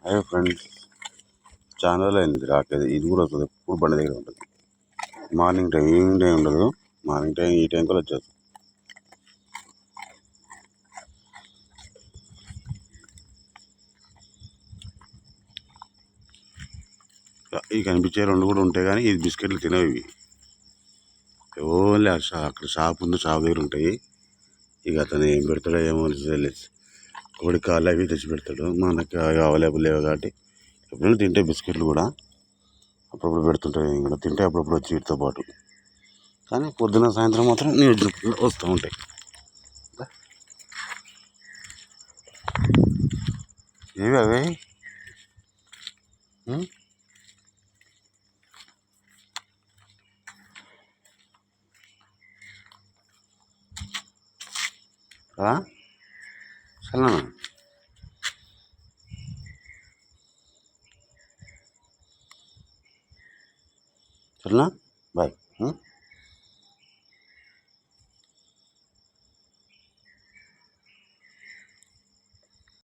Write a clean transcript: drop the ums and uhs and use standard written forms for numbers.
అయ్యో ఫ్రెండ్స్, చాలా రోజులు అయింది రాకేది. ఇది కూడా వస్తుంది, ఎప్పుడు బండి దగ్గర ఉంటుంది. మార్నింగ్ టైం, ఈవినింగ్ టైం ఉండదు. మార్నింగ్ టైం ఈ టైం కూడా వచ్చేది. ఇవి కనిపించే రెండు కూడా ఉంటాయి, కానీ ఇది బిస్కెట్లు తినవు. ఇవి ఓన్లీ అక్కడ షాప్ ఉంది, షాప్ దగ్గర ఉంటాయి. ఇక అతను ఏం పెడతాడో ఏమో తెలియదు. కోడి కాళ్ళు అవి తెచ్చి పెడతాడు. మనకి అవైలబుల్ లేవు కాబట్టి ఎప్పుడైనా తింటే బిస్కెట్లు కూడా అప్పుడప్పుడు పెడుతుంటాయి. నేను కూడా తింటే అప్పుడప్పుడు వచ్చి వీటితో పాటు. కానీ పొద్దున సాయంత్రం మాత్రం నేను వస్తూ ఉంటాయి. ఏవి అవే సరేనా? సరేనా? బాయ్.